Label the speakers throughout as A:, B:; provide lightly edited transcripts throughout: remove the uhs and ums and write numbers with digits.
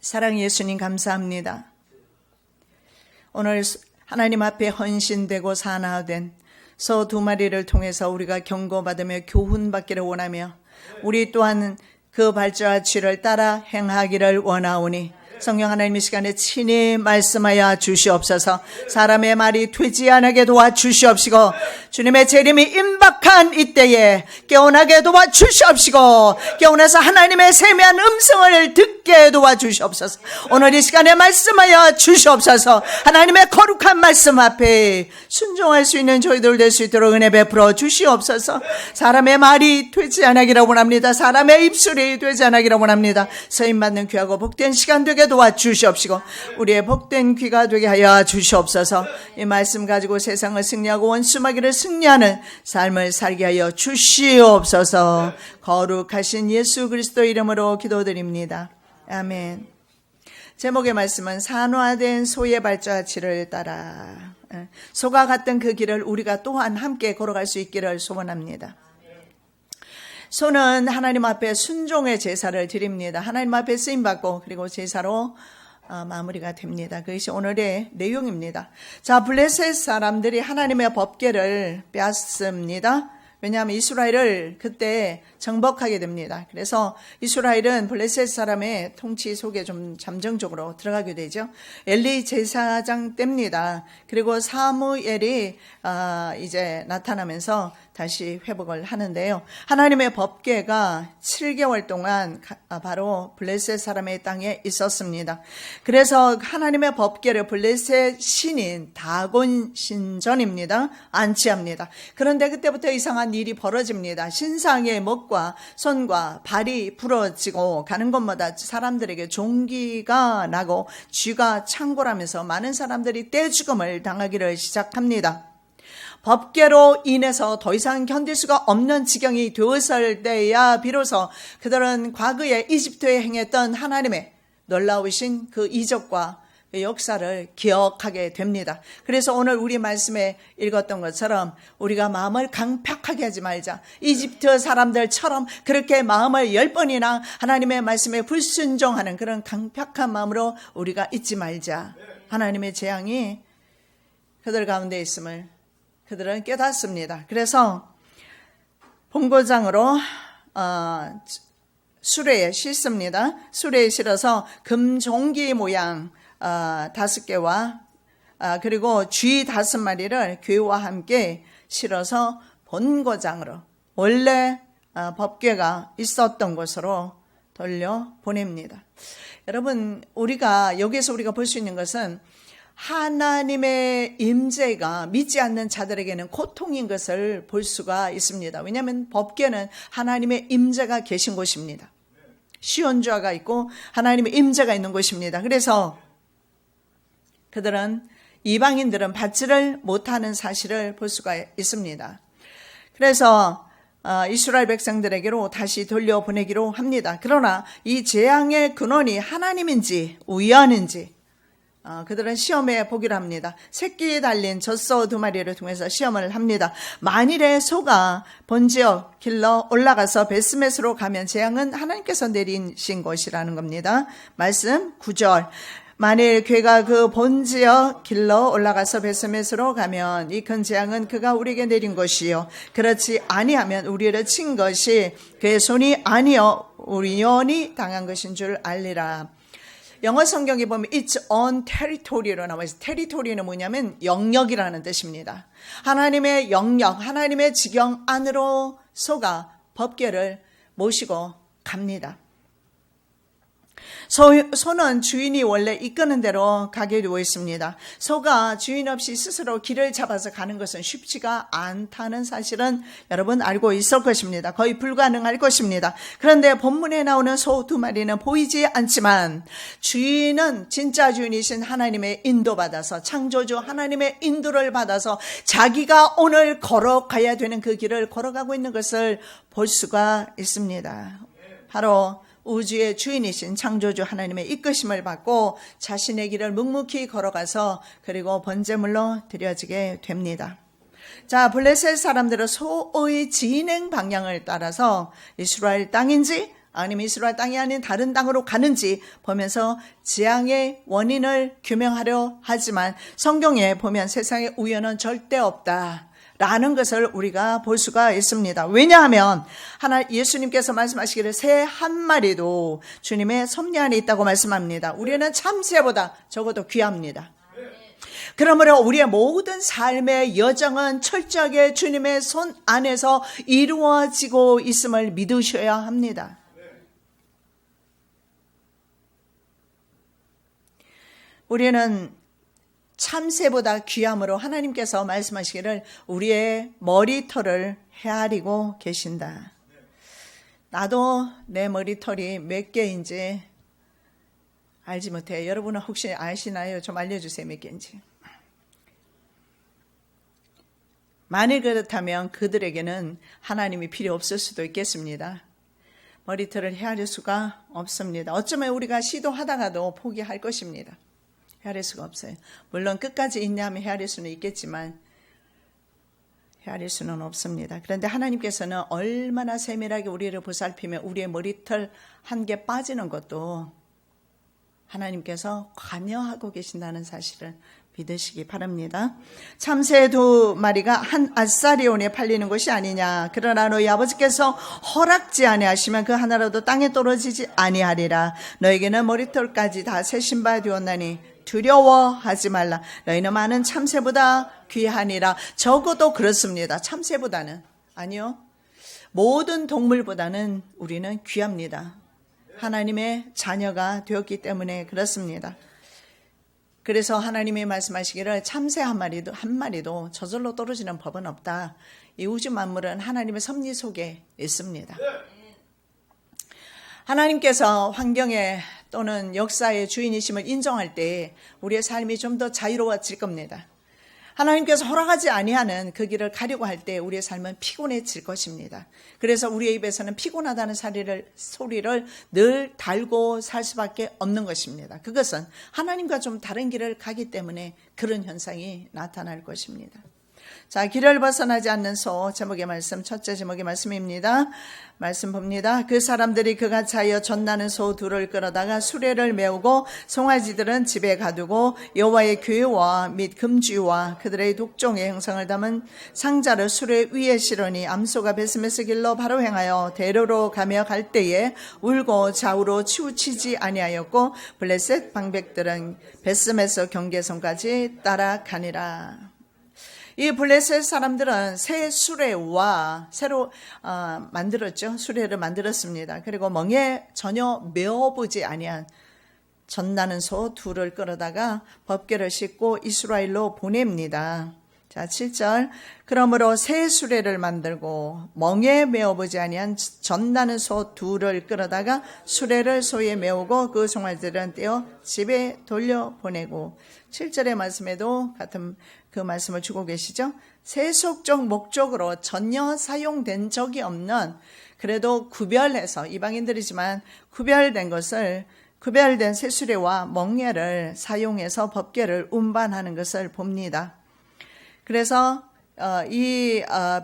A: 사랑의 예수님 감사합니다. 오늘 하나님 앞에 헌신되고 사나된 소 2마리를 통해서 우리가 경고받으며 교훈받기를 원하며 우리 또한 그 발자취를 따라 행하기를 원하오니 성령 하나님 이 시간에 친히 말씀하여 주시옵소서. 사람의 말이 되지 않게 도와주시옵시고 주님의 재림이 임박한 이때에 깨어나게 도와주시옵시고 깨어나서 하나님의 세미한 음성을 듣게 도와주시옵소서. 오늘 이 시간에 말씀하여 주시옵소서. 하나님의 거룩한 말씀 앞에 순종할 수 있는 저희들 될 수 있도록 은혜 베풀어 주시옵소서. 사람의 말이 되지 않기를 원합니다. 사람의 입술이 되지 않기를 원합니다. 서임받는 귀하고 복된 시간 되게 도와주시옵시고 우리의 복된 귀가 되게 하여 주시옵소서. 이 말씀 가지고 세상을 승리하고 원수마귀를 승리하는 삶을 살게 하여 주시옵소서. 거룩하신 예수 그리스도 이름으로 기도드립니다. 아멘. 제목의 말씀은 산화된 소의 발자취를 따라. 소가 갔던 그 길을 우리가 또한 함께 걸어갈 수 있기를 소원합니다. 소는 하나님 앞에 순종의 제사를 드립니다. 하나님 앞에 쓰임받고 그리고 제사로 마무리가 됩니다. 그것이 오늘의 내용입니다. 자, 블레셋 사람들이 하나님의 법궤를 빼앗습니다. 왜냐하면 이스라엘을 그때 정복하게 됩니다. 그래서 이스라엘은 블레셋 사람의 통치 속에 좀 잠정적으로 들어가게 되죠. 엘리 제사장 때입니다. 그리고 사무엘이 이제 나타나면서 다시 회복을 하는데요. 하나님의 법궤가 7개월 동안 바로 블레셋 사람의 땅에 있었습니다. 그래서 하나님의 법궤를 블레셋 신인 다곤 신전입니다. 안치합니다. 그런데 그때부터 이상한 일이 벌어집니다. 신상의 목과 손과 발이 부러지고 가는 곳마다 사람들에게 종기가 나고 쥐가 창궐하면서 많은 사람들이 떼죽음을 당하기를 시작합니다. 법궤로 인해서 더 이상 견딜 수가 없는 지경이 되었을 때야 비로소 그들은 과거에 이집트에 행했던 하나님의 놀라우신 그 이적과 그 역사를 기억하게 됩니다. 그래서 오늘 우리 말씀에 읽었던 것처럼 우리가 마음을 강팍하게 하지 말자. 이집트 사람들처럼 그렇게 마음을 10번이나 하나님의 말씀에 불순종하는 그런 강팍한 마음으로 우리가 있지 말자. 하나님의 재앙이 그들 가운데 있음을 그들은 깨닫습니다. 그래서 본고장으로 수레에 싣습니다. 수레에 실어서 금종기 모양 5개와 그리고 쥐 5마리를 궤와 함께 실어서 본고장으로 원래 법궤가 있었던 곳으로 돌려보냅니다. 여러분, 여기에서 우리가 볼 수 있는 것은 하나님의 임재가 믿지 않는 자들에게는 고통인 것을 볼 수가 있습니다. 왜냐하면 법궤는 하나님의 임재가 계신 곳입니다. 시온주화가 있고 하나님의 임재가 있는 곳입니다. 그래서 이방인들은 받지를 못하는 사실을 볼 수가 있습니다. 그래서 이스라엘 백성들에게로 다시 돌려보내기로 합니다. 그러나 이 재앙의 근원이 하나님인지 우연인지 그들은 시험에 보기로 합니다. 새끼에 달린 젖소 2마리를 통해서 시험을 합니다. 만일에 소가 본지역 길러 올라가서 베스메스로 가면 재앙은 하나님께서 내리신 것이라는 겁니다. 말씀 9절. 만일 괴가 그 본지역 길러 올라가서 베스메스로 가면 이 큰 재앙은 그가 우리에게 내린 것이요 그렇지 아니하면 우리를 친 것이 그의 손이 아니요 우연히 당한 것인 줄 알리라. 영어 성경에 보면 It's on territory로 나와 있어요. territory는 뭐냐면 영역이라는 뜻입니다. 하나님의 영역, 하나님의 지경 안으로 소가 법궤를 모시고 갑니다. 소는 주인이 원래 이끄는 대로 가게 되어 있습니다. 소가 주인 없이 스스로 길을 잡아서 가는 것은 쉽지가 않다는 사실은 여러분 알고 있을 것입니다. 거의 불가능할 것입니다. 그런데 본문에 나오는 소 2마리는 보이지 않지만 주인은 진짜 주인이신 하나님의 인도받아서 창조주 하나님의 인도를 받아서 자기가 오늘 걸어가야 되는 그 길을 걸어가고 있는 것을 볼 수가 있습니다. 바로 우주의 주인이신 창조주 하나님의 이끄심을 받고 자신의 길을 묵묵히 걸어가서 그리고 번제물로 드려지게 됩니다. 자, 블레셋 사람들은 소의 진행 방향을 따라서 이스라엘 땅인지 아니면 이스라엘 땅이 아닌 다른 땅으로 가는지 보면서 재앙의 원인을 규명하려 하지만 성경에 보면 세상에 우연은 절대 없다 라는 것을 우리가 볼 수가 있습니다. 왜냐하면 예수님께서 말씀하시기를 새 한 마리도 주님의 섭리 안에 있다고 말씀합니다. 우리는 참새보다 적어도 귀합니다. 그러므로 우리의 모든 삶의 여정은 철저하게 주님의 손 안에서 이루어지고 있음을 믿으셔야 합니다. 우리는 참새보다 귀함으로 하나님께서 말씀하시기를 우리의 머리털을 헤아리고 계신다. 나도 내 머리털이 몇 개인지 알지 못해요. 여러분은 혹시 아시나요? 좀 알려주세요. 몇 개인지. 만일 그렇다면 그들에게는 하나님이 필요 없을 수도 있겠습니다. 머리털을 헤아릴 수가 없습니다. 어쩌면 우리가 시도하다가도 포기할 것입니다. 헤아릴 수가 없어요. 물론 끝까지 인내하면 헤아릴 수는 있겠지만 헤아릴 수는 없습니다. 그런데 하나님께서는 얼마나 세밀하게 우리를 보살피며 우리의 머리털 한 개 빠지는 것도 하나님께서 관여하고 계신다는 사실을 믿으시기 바랍니다. 참새 2마리가 한 아사리온에 팔리는 것이 아니냐. 그러나 너희 아버지께서 허락지 아니하시면 그 하나라도 땅에 떨어지지 아니하리라. 너에게는 머리털까지 다 세신 바 되었나니 두려워하지 말라. 너희는 많은 참새보다 귀하니라. 적어도 그렇습니다. 참새보다는. 아니요. 모든 동물보다는 우리는 귀합니다. 하나님의 자녀가 되었기 때문에 그렇습니다. 그래서 하나님이 말씀하시기를 참새 한 마리도 저절로 떨어지는 법은 없다. 이 우주 만물은 하나님의 섭리 속에 있습니다. 하나님께서 환경에 또는 역사의 주인이심을 인정할 때 우리의 삶이 좀 더 자유로워질 겁니다. 하나님께서 허락하지 아니하는 그 길을 가려고 할 때 우리의 삶은 피곤해질 것입니다. 그래서 우리의 입에서는 피곤하다는 소리를 늘 달고 살 수밖에 없는 것입니다. 그것은 하나님과 좀 다른 길을 가기 때문에 그런 현상이 나타날 것입니다. 자, 길을 벗어나지 않는 소 제목의 말씀, 첫째 제목의 말씀입니다. 말씀 봅니다. 그 사람들이 그가 차여 젖나는 소 2를 끌어다가 수레를 메우고 송아지들은 집에 가두고 여호와의 규례와 및 금주와 그들의 독종의 형상을 담은 상자를 수레 위에 실으니 암소가 베스메스 길로 바로 행하여 대로로 가며 갈 때에 울고 좌우로 치우치지 아니하였고 블레셋 방백들은 베스메스 경계선까지 따라가니라. 이 블레셋 사람들은 새 수레와 새로 만들었죠. 수레를 만들었습니다. 그리고 멍에 전혀 메어보지 아니한 젖나는 소 2를 끌어다가 법궤를 싣고 이스라엘로 보냅니다. 자, 7절. 그러므로 새 수레를 만들고 멍에 메어보지 아니한 젖나는 소 2를 끌어다가 수레를 소에 메우고 그 송아지들은 떼어 집에 돌려보내고 7절의 말씀에도 같은 그 말씀을 주고 계시죠. 세속적 목적으로 전혀 사용된 적이 없는 그래도 구별해서 이방인들이지만 구별된 새수레와 멍에를 사용해서 법궤를 운반하는 것을 봅니다. 그래서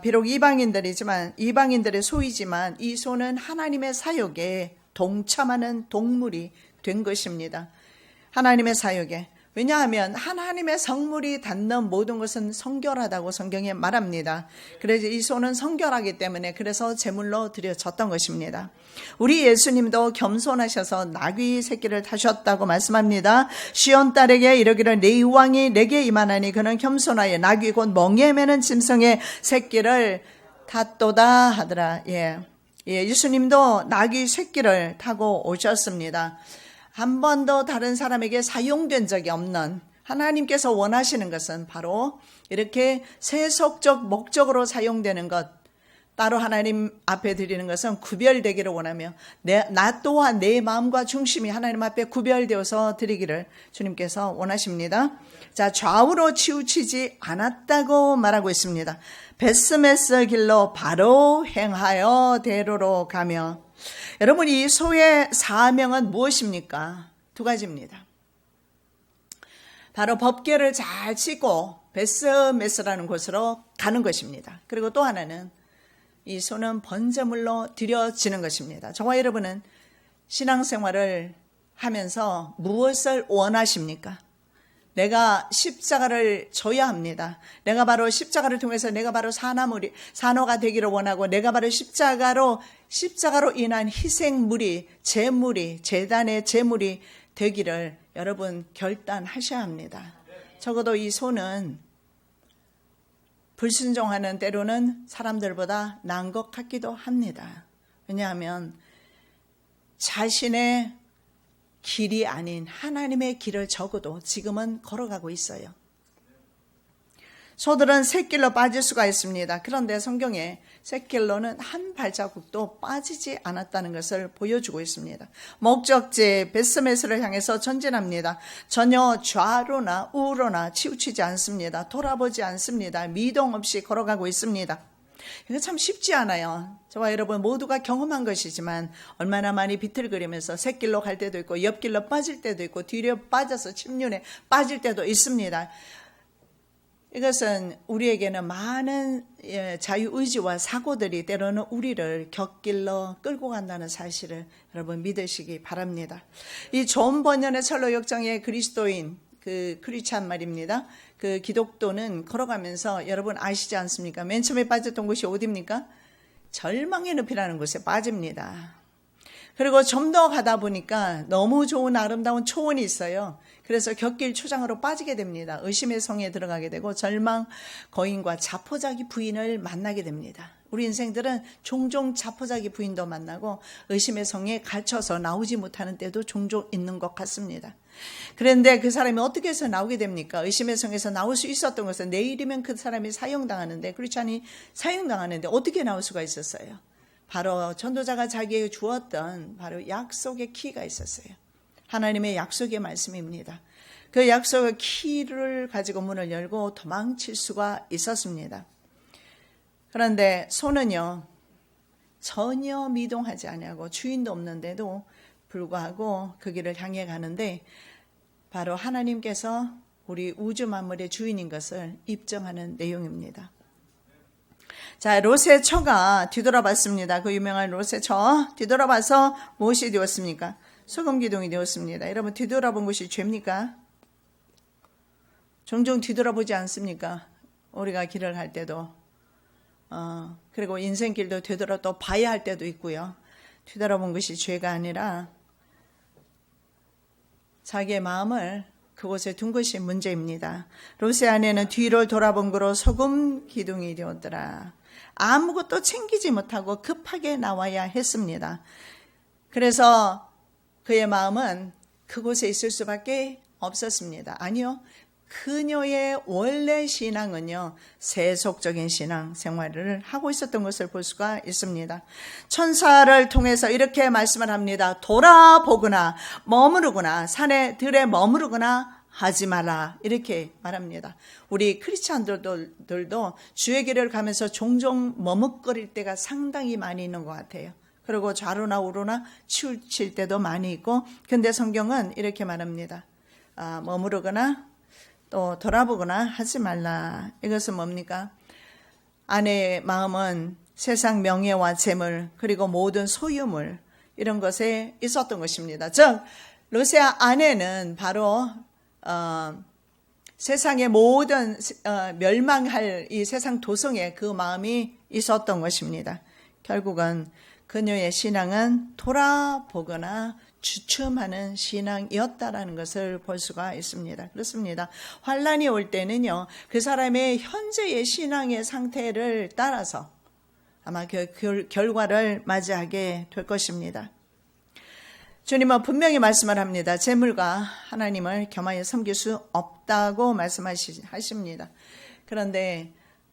A: 비록 이방인들이지만 이방인들의 소이지만 이 소는 하나님의 사역에 동참하는 동물이 된 것입니다. 하나님의 사역에. 왜냐하면 하나님의 성물이 닿는 모든 것은 성결하다고 성경에 말합니다. 그래서 이 소는 성결하기 때문에 그래서 제물로 드려졌던 것입니다. 우리 예수님도 겸손하셔서 나귀 새끼를 타셨다고 말씀합니다. 시온 딸에게 이르기를 내 왕이 내게 임하나니 그는 겸손하여 나귀 곧 멍에 매는 짐승의 새끼를 탔도다 하더라. 예수님도 나귀 새끼를 타고 오셨습니다. 한 번도 다른 사람에게 사용된 적이 없는 하나님께서 원하시는 것은 바로 이렇게 세속적 목적으로 사용되는 것, 따로 하나님 앞에 드리는 것은 구별되기를 원하며 나 또한 내 마음과 중심이 하나님 앞에 구별되어서 드리기를 주님께서 원하십니다. 자, 좌우로 치우치지 않았다고 말하고 있습니다. 베스메스 길로 바로 행하여 대로로 가며. 여러분, 이 소의 사명은 무엇입니까? 2가지입니다. 바로 법궤를 잘 싣고 베스메스라는 곳으로 가는 것입니다. 그리고 또 하나는 이 소는 번제물로 드려지는 것입니다. 저와 여러분은 신앙생활을 하면서 무엇을 원하십니까? 내가 십자가를 져야 합니다. 내가 바로 십자가를 통해서 내가 바로 산호가 되기를 원하고, 내가 바로 십자가로 인한 희생물이, 제물이, 제단의 제물이 되기를 여러분 결단하셔야 합니다. 적어도 이 소는 불순종하는 때로는 사람들보다 나은 것 같기도 합니다. 왜냐하면 자신의 길이 아닌 하나님의 길을 적어도 지금은 걸어가고 있어요. 소들은 샛길로 빠질 수가 있습니다. 그런데 성경에 샛길로는 한 발자국도 빠지지 않았다는 것을 보여주고 있습니다. 목적지 베스메스를 향해서 전진합니다. 전혀 좌로나 우로나 치우치지 않습니다. 돌아보지 않습니다. 미동 없이 걸어가고 있습니다. 이거 참 쉽지 않아요. 저와 여러분 모두가 경험한 것이지만 얼마나 많이 비틀거리면서 샛길로 갈 때도 있고, 옆길로 빠질 때도 있고, 뒤로 빠져서 침륜에 빠질 때도 있습니다. 이것은 우리에게는 많은 자유의지와 사고들이 때로는 우리를 곁길로 끌고 간다는 사실을 여러분 믿으시기 바랍니다. 이 존 번연의 철로 역정의 그리스도인, 그 크리스찬 말입니다. 그 기독도는 걸어가면서 여러분 아시지 않습니까? 맨 처음에 빠졌던 곳이 어디입니까? 절망의 늪이라는 곳에 빠집니다. 그리고 좀 더 가다 보니까 너무 좋은 아름다운 초원이 있어요. 그래서 곁길 초장으로 빠지게 됩니다. 의심의 성에 들어가게 되고 절망 거인과 자포자기 부인을 만나게 됩니다. 우리 인생들은 종종 자포자기 부인도 만나고 의심의 성에 갇혀서 나오지 못하는 때도 종종 있는 것 같습니다. 그런데 그 사람이 어떻게 해서 나오게 됩니까? 의심의 성에서 나올 수 있었던 것은 내일이면 그 사람이 사형당하는데, 크리스찬이 사형당하는데 어떻게 나올 수가 있었어요? 바로 전도자가 자기에게 주었던 바로 약속의 키가 있었어요. 하나님의 약속의 말씀입니다. 그 약속의 키를 가지고 문을 열고 도망칠 수가 있었습니다. 그런데 소는요, 전혀 미동하지 아니하고 주인도 없는데도 불구하고 그 길을 향해 가는데, 바로 하나님께서 우리 우주 만물의 주인인 것을 입증하는 내용입니다. 자, 롯의 처가 뒤돌아봤습니다. 그 유명한 롯의 처 뒤돌아봐서 무엇이 되었습니까? 소금 기둥이 되었습니다. 여러분, 뒤돌아본 것이 죄입니까? 종종 뒤돌아보지 않습니까? 우리가 길을 갈 때도 그리고 인생길도 되돌아 또 봐야 할 때도 있고요. 뒤돌아본 것이 죄가 아니라 자기의 마음을 그곳에 둔 것이 문제입니다. 롯의 아내는 뒤를 돌아본 거로 소금 기둥이 되었더라. 아무것도 챙기지 못하고 급하게 나와야 했습니다. 그래서 그의 마음은 그곳에 있을 수밖에 없었습니다. 아니요, 그녀의 원래 신앙은요, 세속적인 신앙 생활을 하고 있었던 것을 볼 수가 있습니다. 천사를 통해서 이렇게 말씀을 합니다. 돌아보거나 머무르거나 산에 들에 머무르거나 하지 마라, 이렇게 말합니다. 우리 크리스찬들도 주의 길을 가면서 종종 머뭇거릴 때가 상당히 많이 있는 것 같아요. 그리고 좌로나 우로나 치우칠 때도 많이 있고, 근데 성경은 이렇게 말합니다. 머무르거나 또 돌아보거나 하지 말라. 이것은 뭡니까? 아내의 마음은 세상 명예와 재물 그리고 모든 소유물, 이런 것에 있었던 것입니다. 즉 롯의 아내는 바로 세상의 모든 멸망할 이 세상 도성에 그 마음이 있었던 것입니다. 결국은 그녀의 신앙은 돌아보거나 주춤하는 신앙이었다라는 것을 볼 수가 있습니다. 그렇습니다. 환란이 올 때는요, 그 사람의 현재의 신앙의 상태를 따라서 아마 그 결과를 맞이하게 될 것입니다. 주님은 분명히 말씀을 합니다. 재물과 하나님을 겸하여 섬길 수 없다고 말씀하십니다. 그런데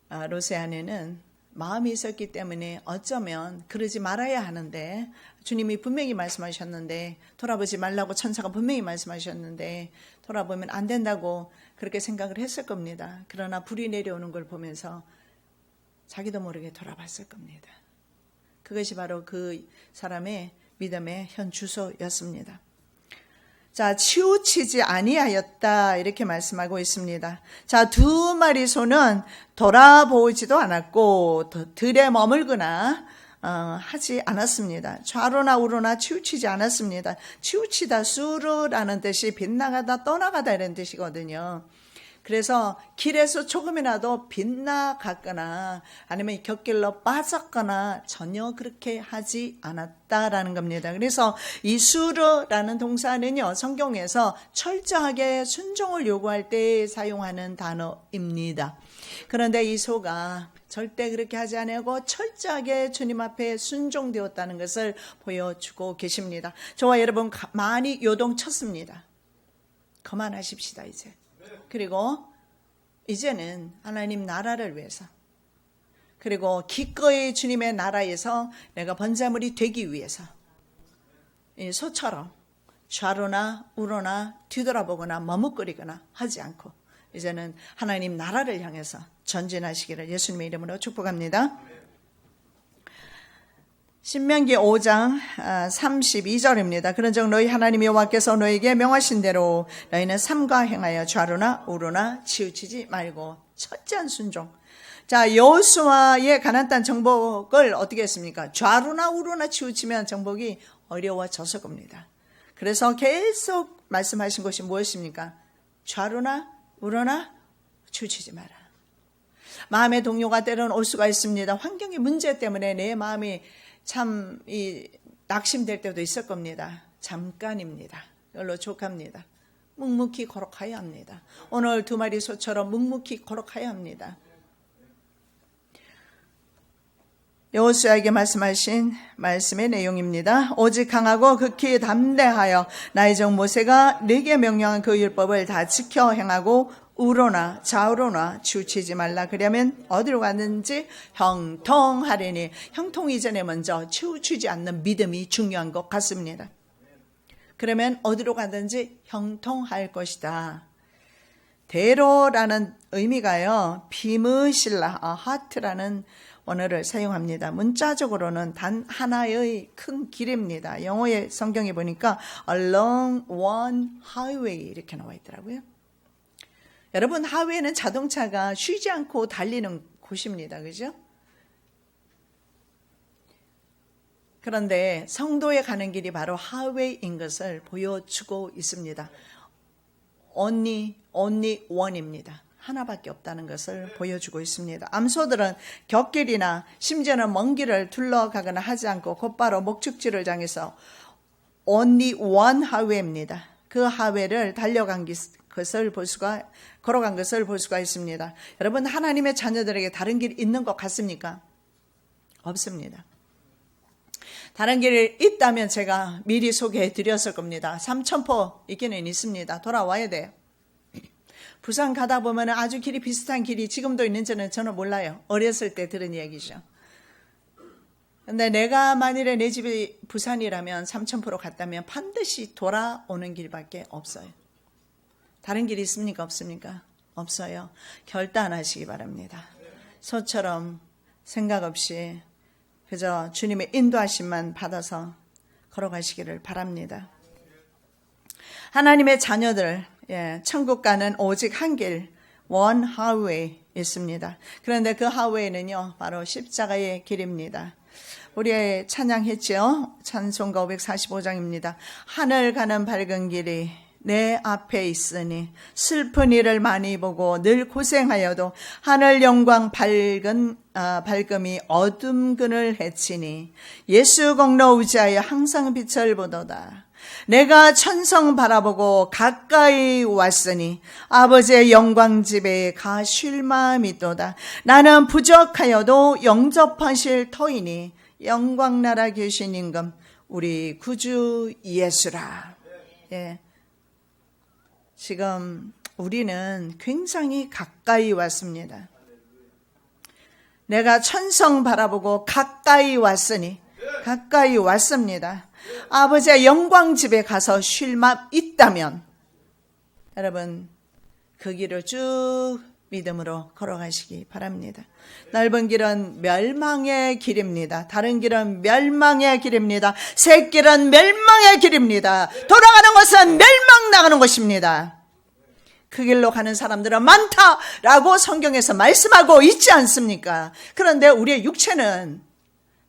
A: 롯의 아내는 마음이 있었기 때문에 어쩌면 그러지 말아야 하는데, 주님이 분명히 말씀하셨는데, 돌아보지 말라고 천사가 분명히 말씀하셨는데 돌아보면 안 된다고 그렇게 생각을 했을 겁니다. 그러나 불이 내려오는 걸 보면서 자기도 모르게 돌아봤을 겁니다. 그것이 바로 그 사람의 믿음의 현 주소였습니다. 자, 치우치지 아니하였다 이렇게 말씀하고 있습니다. 자, 두 마리 소는 돌아보지도 않았고 들에 머물거나 하지 않았습니다. 좌로나 우로나 치우치지 않았습니다. 치우치다, 수르라는 뜻이 빗나가다, 떠나가다 이런 뜻이거든요. 그래서 길에서 조금이라도 빗나갔거나 아니면 곁길로 빠졌거나 전혀 그렇게 하지 않았다라는 겁니다. 그래서 이 수르라는 동사는요, 성경에서 철저하게 순종을 요구할 때 사용하는 단어입니다. 그런데 이 소가 절대 그렇게 하지 않고 철저하게 주님 앞에 순종되었다는 것을 보여주고 계십니다. 저와 여러분 많이 요동쳤습니다. 그만하십시다 이제. 그리고 이제는 하나님 나라를 위해서, 그리고 기꺼이 주님의 나라에서 내가 번제물이 되기 위해서 이 소처럼 좌로나 우로나 뒤돌아보거나 머뭇거리거나 하지 않고 이제는 하나님 나라를 향해서 전진하시기를 예수님의 이름으로 축복합니다. 신명기 5장 32절입니다. 그런즉 너희 하나님 여호와께서 너희에게 명하신 대로 너희는 삼가 행하여 좌로나 우로나 치우치지 말고 철저한 순종. 자, 여호수아의 가나안 땅 정복을 어떻게 했습니까? 좌로나 우로나 치우치면 정복이 어려워져서 겁니다. 그래서 계속 말씀하신 것이 무엇입니까? 좌로나 우로나 치우치지 마라. 마음의 동요가 때로는 올 수가 있습니다. 환경의 문제 때문에 내 마음이 참 낙심될 때도 있을 겁니다. 잠깐입니다. 별로 족합니다. 묵묵히 걸어가야 합니다. 오늘 두 마리 소처럼 묵묵히 걸어가야 합니다. 여호수아에게 말씀하신 말씀의 내용입니다. 오직 강하고 극히 담대하여 나의 종 모세가 네게 명령한 그 율법을 다 지켜 행하고 우로나 좌우로나 치우치지 말라. 그러면 어디로 갔는지 형통하리니. 형통 이전에 먼저 치우치지 않는 믿음이 중요한 것 같습니다. 그러면 어디로 가든지 형통할 것이다. 대로라는 의미가요, 비무실라, 하트라는 언어를 사용합니다. 문자적으로는 단 하나의 큰 길입니다. 영어의 성경에 보니까 along one highway 이렇게 나와 있더라고요. 여러분, 하웨이는 자동차가 쉬지 않고 달리는 곳입니다. 그죠? 그런데 성도에 가는 길이 바로 하웨이인 것을 보여주고 있습니다. only one입니다. 하나밖에 없다는 것을 보여주고 있습니다. 암소들은 곁길이나 심지어는 먼 길을 둘러가거나 하지 않고 곧바로 목적지를 향해서 only one 하웨이입니다. 그 하웨이를 달려간 것을 걸어간 것을 볼 수가 있습니다. 여러분, 하나님의 자녀들에게 다른 길이 있는 것 같습니까? 없습니다. 다른 길이 있다면 제가 미리 소개해 드렸을 겁니다. 삼천포 있기는 있습니다. 돌아와야 돼요. 부산 가다 보면 아주 길이 비슷한 길이 지금도 있는지는 저는 몰라요. 어렸을 때 들은 얘기죠. 근데 내가 만일에 내 집이 부산이라면 삼천포로 갔다면 반드시 돌아오는 길밖에 없어요. 다른 길이 있습니까? 없습니까? 없어요. 결단하시기 바랍니다. 소처럼 생각 없이 그저 주님의 인도하심만 받아서 걸어가시기를 바랍니다. 하나님의 자녀들, 천국 가는 오직 한 길, one highway 있습니다. 그런데 그 하웨이는요, 바로 십자가의 길입니다. 우리 찬양했죠? 찬송가 545장입니다. 하늘 가는 밝은 길이 내 앞에 있으니 슬픈 일을 많이 보고 늘 고생하여도 하늘 영광 밝음이 어둠 그늘 헤치니 예수 공로 의지하여 항상 빛을 보도다. 내가 천성 바라보고 가까이 왔으니 아버지의 영광 집에 가 쉴 마음이 또다. 나는 부족하여도 영접하실 터이니 영광 나라 계신 임금 우리 구주 예수라. 예. 지금 우리는 굉장히 가까이 왔습니다. 내가 천성 바라보고 가까이 왔으니 가까이 왔습니다. 아버지의 영광 집에 가서 쉴 마음 있다면 여러분 그 길을 쭉 믿음으로 걸어가시기 바랍니다. 넓은 길은 멸망의 길입니다. 다른 길은 멸망의 길입니다. 새 길은 멸망의 길입니다. 돌아가는 것은 멸망 나가는 것입니다. 그 길로 가는 사람들은 많다라고 성경에서 말씀하고 있지 않습니까? 그런데 우리의 육체는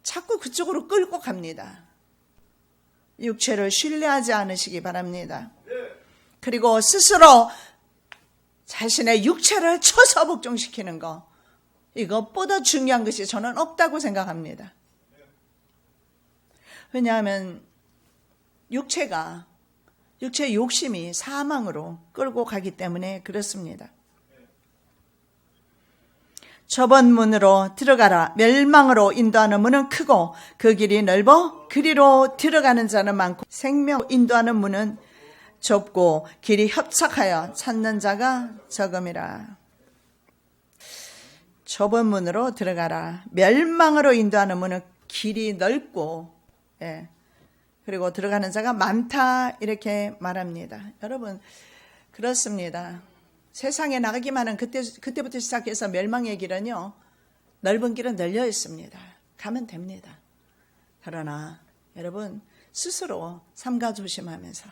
A: 자꾸 그쪽으로 끌고 갑니다. 육체를 신뢰하지 않으시기 바랍니다. 그리고 스스로 자신의 육체를 쳐서 복종시키는 것, 이것보다 중요한 것이 저는 없다고 생각합니다. 왜냐하면 육체의 욕심이 사망으로 끌고 가기 때문에 그렇습니다. 좁은 문으로 들어가라. 멸망으로 인도하는 문은 크고 그 길이 넓어 그리로 들어가는 자는 많고 생명 인도하는 문은 좁고 길이 협착하여 찾는 자가 적음이라. 좁은 문으로 들어가라. 멸망으로 인도하는 문은 길이 넓고 그리고 들어가는 자가 많다 이렇게 말합니다. 여러분 그렇습니다. 세상에 나가기만 하는 그때부터 시작해서 멸망의 길은요, 넓은 길은 널려 있습니다. 가면 됩니다. 그러나 여러분 스스로 삼가 조심하면서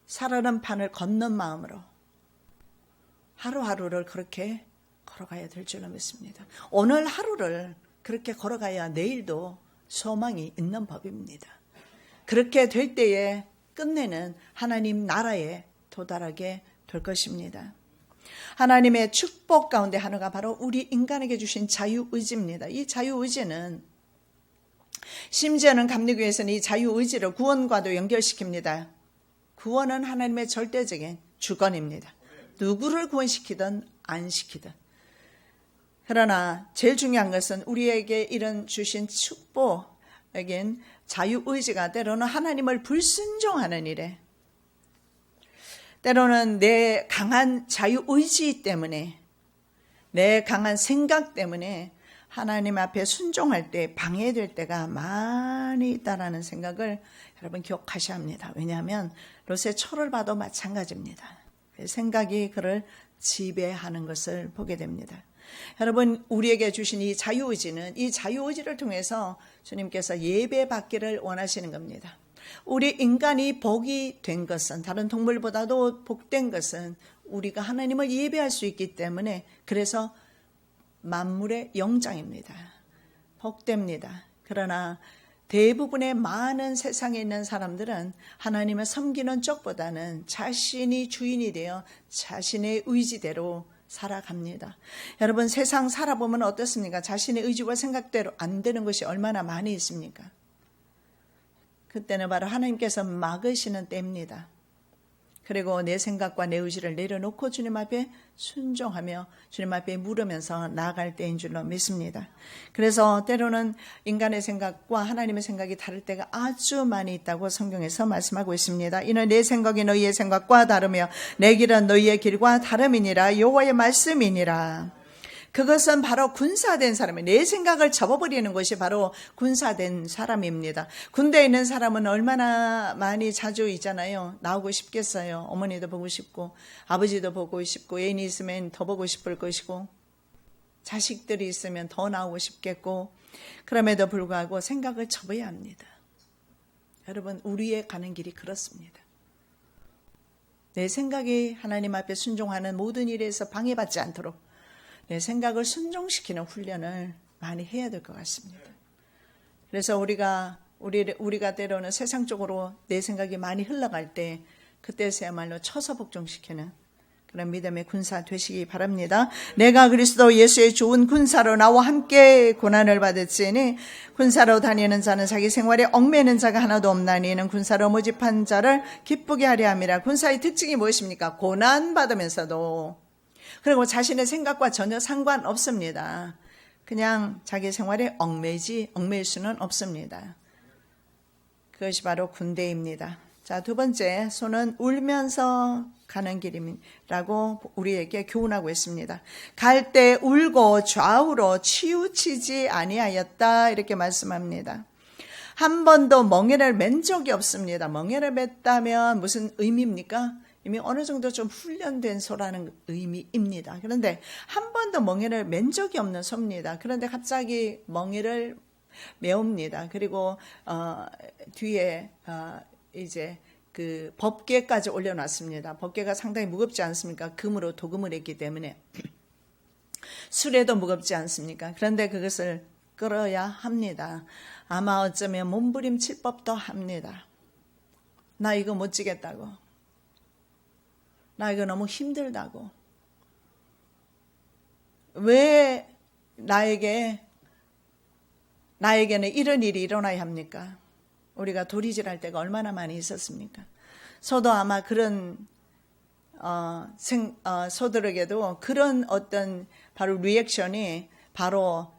A: 살아는 판을 걷는 마음으로 하루하루를 그렇게 걸어가야 될 줄로 믿습니다. 오늘 하루를 그렇게 걸어가야 내일도 소망이 있는 법입니다. 그렇게 될 때에 끝내는 하나님 나라에 도달하게 될 것입니다. 하나님의 축복 가운데 하나가 바로 우리 인간에게 주신 자유의지입니다. 이 자유의지는 심지어는 감리교에서는 이 자유의지를 구원과도 연결시킵니다. 구원은 하나님의 절대적인 주권입니다. 누구를 구원시키든 안 시키든. 그러나 제일 중요한 것은 우리에게 이런 주신 축복에겐 자유의지가 때로는 하나님을 불순종하는 일에, 때로는 내 강한 자유의지 때문에, 내 강한 생각 때문에 하나님 앞에 순종할 때 방해될 때가 많이 있다는 생각을 여러분 기억하셔야 합니다. 왜냐하면 롯의 초를 봐도 마찬가지입니다. 생각이 그를 지배하는 것을 보게 됩니다. 여러분 우리에게 주신 이 자유의지는 이 자유의지를 통해서 주님께서 예배받기를 원하시는 겁니다. 우리 인간이 복이 된 것은, 다른 동물보다도 복된 것은 우리가 하나님을 예배할 수 있기 때문에, 그래서 만물의 영장입니다. 복됩니다. 그러나 대부분의 많은 세상에 있는 사람들은 하나님을 섬기는 쪽보다는 자신이 주인이 되어 자신의 의지대로 살아갑니다. 여러분 세상 살아보면 어떻습니까? 자신의 의지와 생각대로 안 되는 것이 얼마나 많이 있습니까? 그때는 바로 하나님께서 막으시는 때입니다. 그리고 내 생각과 내 의지를 내려놓고 주님 앞에 순종하며 주님 앞에 물으면서 나아갈 때인 줄로 믿습니다. 그래서 때로는 인간의 생각과 하나님의 생각이 다를 때가 아주 많이 있다고 성경에서 말씀하고 있습니다. 이는 내 생각이 너희의 생각과 다르며 내 길은 너희의 길과 다름이니라. 여호와의 말씀이니라. 그것은 바로 군사된 사람이에요. 내 생각을 접어버리는 것이 바로 군사된 사람입니다. 군대에 있는 사람은 얼마나 많이 자주 있잖아요. 나오고 싶겠어요. 어머니도 보고 싶고 아버지도 보고 싶고 애인이 있으면 더 보고 싶을 것이고 자식들이 있으면 더 나오고 싶겠고, 그럼에도 불구하고 생각을 접어야 합니다. 여러분 우리의 가는 길이 그렇습니다. 내 생각이 하나님 앞에 순종하는 모든 일에서 방해받지 않도록 내 생각을 순종시키는 훈련을 많이 해야 될 것 같습니다. 그래서 우리가 때로는 세상적으로 내 생각이 많이 흘러갈 때 그때서야말로 쳐서 복종시키는 그런 믿음의 군사 되시기 바랍니다. 내가 그리스도 예수의 좋은 군사로 나와 함께 고난을 받을지니 군사로 다니는 자는 자기 생활에 얽매이는 자가 하나도 없나니 이는 군사로 모집한 자를 기쁘게 하려 함이라. 군사의 특징이 무엇입니까? 고난 받으면서도, 그리고 자신의 생각과 전혀 상관없습니다. 그냥 자기 생활에 얽매일 수는 없습니다. 그것이 바로 군대입니다. 자, 두 번째, 손은 울면서 가는 길이라고 우리에게 교훈하고 있습니다. 갈 때 울고 좌우로 치우치지 아니하였다 이렇게 말씀합니다. 한 번도 멍에를 맨 적이 없습니다. 멍에를 맸다면 무슨 의미입니까? 이미 어느 정도 좀 훈련된 소라는 의미입니다. 그런데 한 번도 멍에를 맨 적이 없는 소입니다. 그런데 갑자기 멍에를 메웁니다. 그리고 뒤에 이제 그 법궤까지 올려놨습니다. 법궤가 상당히 무겁지 않습니까? 금으로 도금을 했기 때문에 수레도 무겁지 않습니까? 그런데 그것을 끌어야 합니다. 아마 어쩌면 몸부림칠 법도 합니다. 나 이거 못 지겠다고. 나 이거 너무 힘들다고. 왜 나에게는 이런 일이 일어나야 합니까? 우리가 도리질할 때가 얼마나 많이 있었습니까? 저도 아마 그런 소들에게도 그런 어떤 바로 리액션이 바로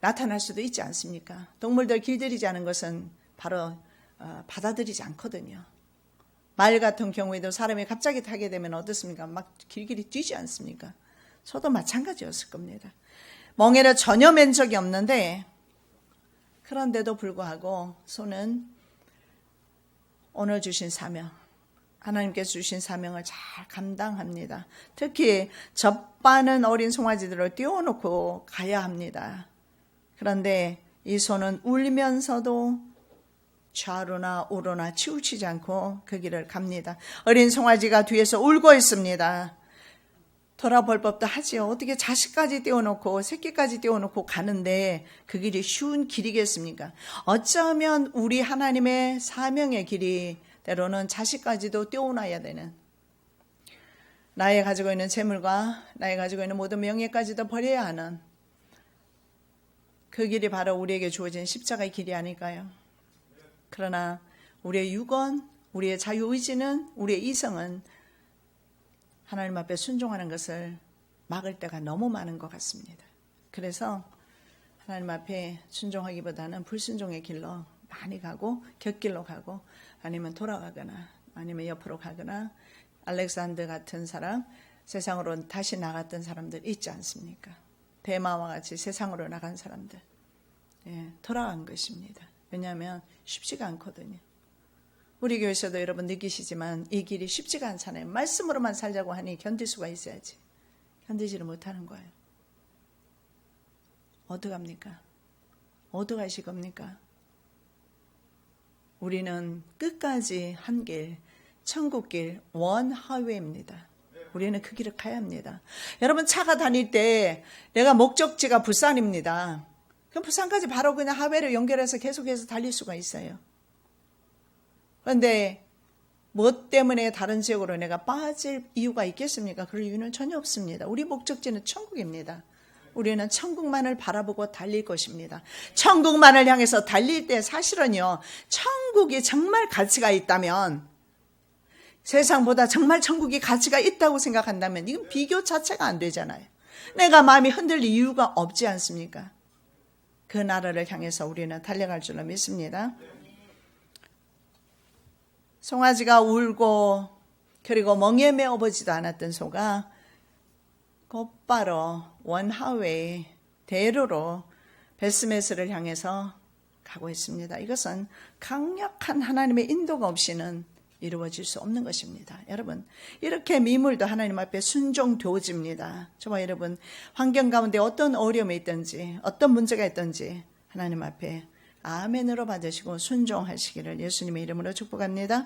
A: 나타날 수도 있지 않습니까? 동물들 길들이지 않은 것은 바로 받아들이지 않거든요. 말 같은 경우에도 사람이 갑자기 타게 되면 어떻습니까? 막 길길이 뛰지 않습니까? 저도 마찬가지였을 겁니다. 멍에를 전혀 맨 적이 없는데 그런데도 불구하고 소는 오늘 주신 사명, 하나님께서 주신 사명을 잘 감당합니다. 특히 젖바는 어린 송아지들을 띄워놓고 가야 합니다. 그런데 이 소는 울면서도 좌로나 우로나 치우치지 않고 그 길을 갑니다. 어린 송아지가 뒤에서 울고 있습니다. 돌아볼 법도 하지요. 어떻게 자식까지 띄워놓고 새끼까지 띄워놓고 가는데 그 길이 쉬운 길이겠습니까? 어쩌면 우리 하나님의 사명의 길이 때로는 자식까지도 띄워놔야 되는, 나의 가지고 있는 재물과 나의 가지고 있는 모든 명예까지도 버려야 하는 그 길이 바로 우리에게 주어진 십자가의 길이 아닐까요? 그러나 우리의 유건, 우리의 자유의지는, 우리의 이성은 하나님 앞에 순종하는 것을 막을 때가 너무 많은 것 같습니다. 그래서 하나님 앞에 순종하기보다는 불순종의 길로 많이 가고 곁길로 가고 아니면 돌아가거나 아니면 옆으로 가거나, 알렉산더 같은 사람, 세상으로 다시 나갔던 사람들 있지 않습니까? 대마와 같이 세상으로 나간 사람들, 돌아간 것입니다. 왜냐하면 쉽지가 않거든요. 우리 교회에서도 여러분 느끼시지만 이 길이 쉽지가 않잖아요. 말씀으로만 살자고 하니 견딜 수가 있어야지. 견디지를 못하는 거예요. 어떡합니까? 어떡하실 겁니까? 우리는 끝까지 한 길, 천국길, 원 하웨이입니다. 우리는 그 길을 가야 합니다. 여러분 차가 다닐 때 내가 목적지가 부산입니다. 그럼 부산까지 바로 그냥 하웨이를 연결해서 계속해서 달릴 수가 있어요. 그런데 무엇 때문에 다른 지역으로 내가 빠질 이유가 있겠습니까? 그럴 이유는 전혀 없습니다. 우리 목적지는 천국입니다. 우리는 천국만을 바라보고 달릴 것입니다. 천국만을 향해서 달릴 때 사실은요, 천국이 정말 가치가 있다면, 세상보다 정말 천국이 가치가 있다고 생각한다면 이건 비교 자체가 안 되잖아요. 내가 마음이 흔들릴 이유가 없지 않습니까? 그 나라를 향해서 우리는 달려갈 줄로 믿습니다. 송아지가 울고 그리고 멍에 메어보지도 않았던 소가 곧바로 원하웨이 대로로 베스메스를 향해서 가고 있습니다. 이것은 강력한 하나님의 인도가 없이는 이루어질 수 없는 것입니다. 여러분, 이렇게 미물도 하나님 앞에 순종되어집니다. 저와 여러분, 환경 가운데 어떤 어려움이 있든지 어떤 문제가 있든지 하나님 앞에 아멘으로 받으시고 순종하시기를 예수님의 이름으로 축복합니다.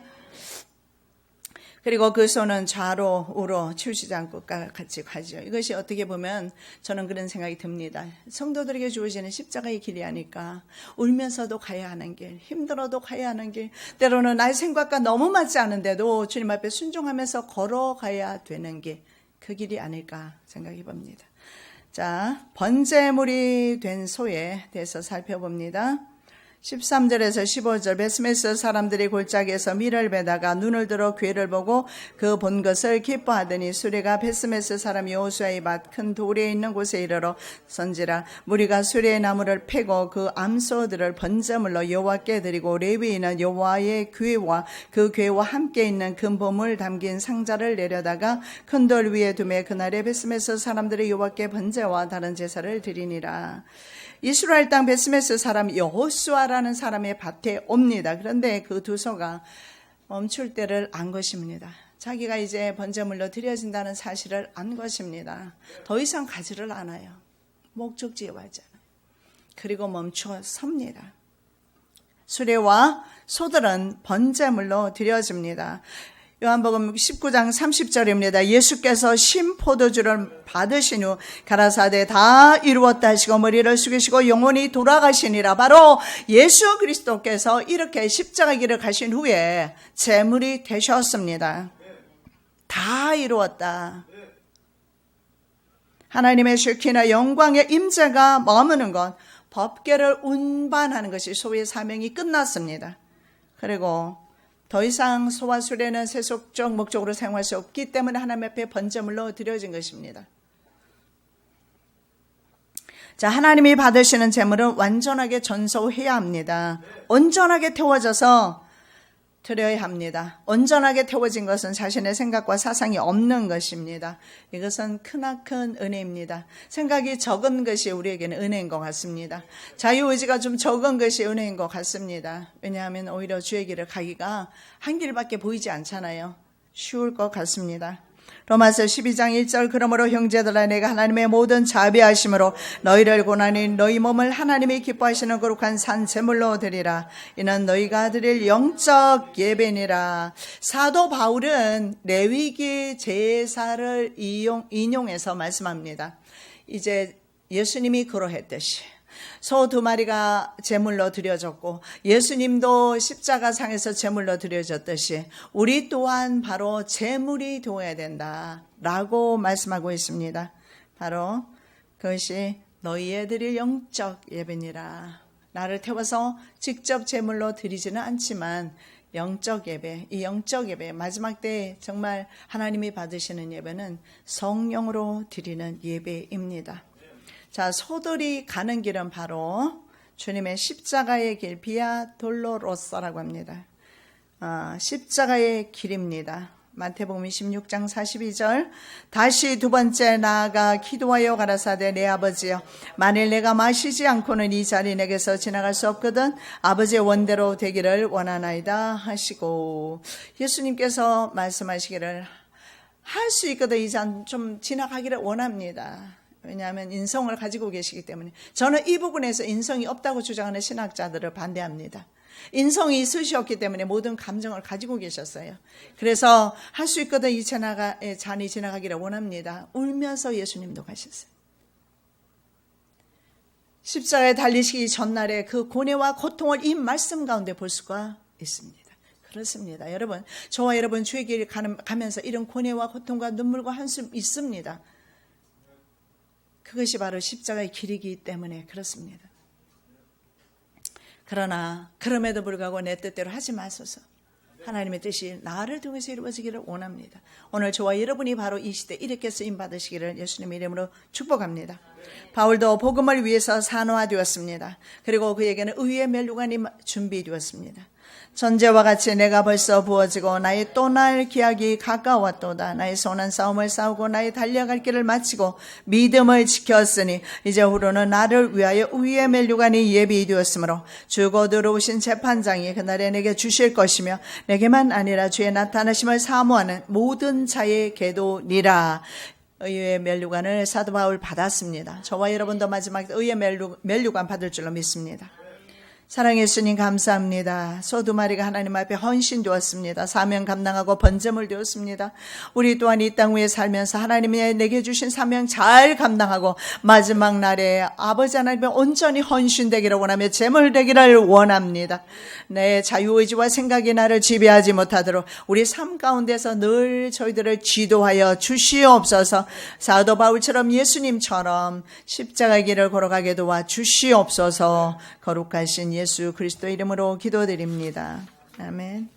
A: 그리고 그 소는 좌로 우로 치우치지 않고 같이 가죠. 이것이 어떻게 보면 저는 그런 생각이 듭니다. 성도들에게 주어지는 십자가의 길이 아닐까. 울면서도 가야 하는 길, 힘들어도 가야 하는 길, 때로는 나의 생각과 너무 맞지 않은데도 주님 앞에 순종하면서 걸어가야 되는 길, 그 길이 아닐까 생각해 봅니다. 자, 번제물이 된 소에 대해서 살펴봅니다. 13절에서 15절, 베스메스 사람들이 골짜기에서 밀을 베다가 눈을 들어 괴를 보고 그 본 것을 기뻐하더니 수레가 베스메스 사람 여호수아의 밭 큰 돌에 있는 곳에 이르러 선지라. 무리가 수레의 나무를 패고 그 암소들을 번제물로 여호와께 드리고 레위인은 여호와의 궤와 그 궤와 함께 있는 금보물 담긴 상자를 내려다가 큰 돌 위에 두매 그날에 베스메스 사람들이 여호와께 번제와 다른 제사를 드리니라. 이스라엘 땅 베스메스 사람 여호수아라는 사람의 밭에 옵니다. 그런데 그 두 소가 멈출 때를 안 것입니다. 자기가 이제 번제물로 드려진다는 사실을 안 것입니다. 더 이상 가지를 않아요. 목적지에 왔잖아요. 그리고 멈춰 섭니다. 수레와 소들은 번제물로 드려집니다. 요한복음 19장 30절입니다. 예수께서 신포도주를 받으신 후 가라사대 다 이루었다 하시고 머리를 숙이시고 영혼이 돌아가시니라. 바로 예수 그리스도께서 이렇게 십자가 길을 가신 후에 제물이 되셨습니다. 다 이루었다. 하나님의 쉐키나 영광의 임재가 머무는 것, 법궤를 운반하는 것이 소의 사명이 끝났습니다. 그리고 더 이상 소와 수레는 세속적 목적으로 사용할 수 없기 때문에 하나님 앞에 번제물로 드려진 것입니다. 자, 하나님이 받으시는 제물은 완전하게 전소해야 합니다. 온전하게 태워져서 드려야 합니다. 온전하게 태워진 것은 자신의 생각과 사상이 없는 것입니다. 이것은 크나큰 은혜입니다. 생각이 적은 것이 우리에게는 은혜인 것 같습니다. 자유의지가 좀 적은 것이 은혜인 것 같습니다. 왜냐하면 오히려 주의 길을 가기가 한 길밖에 보이지 않잖아요. 쉬울 것 같습니다. 로마서 12장 1절 그러므로 형제들아 내가 하나님의 모든 자비하심으로 너희를 고난히 너희 몸을 하나님이 기뻐하시는 거룩한 산 제물로 드리라. 이는 너희가 드릴 영적 예배니라. 사도 바울은 레위기 제사를 인용해서 말씀합니다. 이제 예수님이 그러했듯이 소 2마리가 제물로 드려졌고 예수님도 십자가상에서 제물로 드려졌듯이 우리 또한 바로 제물이 되어야 된다라고 말씀하고 있습니다. 바로 그것이 너희의 드릴 영적 예배니라. 나를 태워서 직접 제물로 드리지는 않지만 영적 예배, 이 영적 예배 마지막 때에 정말 하나님이 받으시는 예배는 성령으로 드리는 예배입니다. 자, 소들이 가는 길은 바로 주님의 십자가의 길, 비아 돌로로사라고 합니다. 십자가의 길입니다. 마태복음 26장 42절 다시 두 번째 나아가 기도하여 가라사대 내 아버지여 만일 내가 마시지 않고는 이 자리 내게서 지나갈 수 없거든 아버지의 원대로 되기를 원하나이다 하시고 예수님께서 말씀하시기를 할 수 있거든 이 잔 좀 지나가기를 원합니다. 왜냐하면 인성을 가지고 계시기 때문에. 저는 이 부분에서 인성이 없다고 주장하는 신학자들을 반대합니다. 인성이 있으셨기 때문에 모든 감정을 가지고 계셨어요. 그래서 할 수 있거든 이 잔이 지나가기를 원합니다. 울면서 예수님도 가셨어요. 십자가에 달리시기 전날에 그 고뇌와 고통을 이 말씀 가운데 볼 수가 있습니다. 그렇습니다. 여러분, 저와 여러분 주의 길 가면서 이런 고뇌와 고통과 눈물과 한숨 있습니다. 그것이 바로 십자가의 길이기 때문에 그렇습니다. 그러나 그럼에도 불구하고 내 뜻대로 하지 마소서. 하나님의 뜻이 나를 통해서 이루어지기를 원합니다. 오늘 저와 여러분이 바로 이 시대 이렇게 쓰임받으시기를 예수님의 이름으로 축복합니다. 바울도 복음을 위해서 산화되었습니다. 그리고 그에게는 의의 멸류관이 준비되었습니다. 전제와 같이 내가 벌써 부어지고 나의 또 날 기약이 가까웠도다. 나의 선한 싸움을 싸우고 나의 달려갈 길을 마치고 믿음을 지켰으니 이제 후로는 나를 위하여 의의 멸류관이 예비되었으므로 주고 들어오신 재판장이 그날에 내게 주실 것이며 내게만 아니라 주의 나타나심을 사모하는 모든 자의 계도니라. 의의 멸류관을 사도 바울 받았습니다. 저와 여러분도 마지막 의의 멸류관 받을 줄로 믿습니다. 사랑의 주님 감사합니다. 소 2마리가 하나님 앞에 헌신되었습니다. 사명 감당하고 번제물 되었습니다. 우리 또한 이 땅 위에 살면서 하나님이 내게 주신 사명 잘 감당하고 마지막 날에 아버지 하나님의 온전히 헌신되기를 원하며 제물 되기를 원합니다. 내 자유의지와 생각이 나를 지배하지 못하도록 우리 삶 가운데서 늘 저희들을 지도하여 주시옵소서. 사도 바울처럼 예수님처럼 십자가의 길을 걸어가게 도와 주시옵소서. 거룩하신 예수 그리스도 이름으로 기도드립니다. 아멘.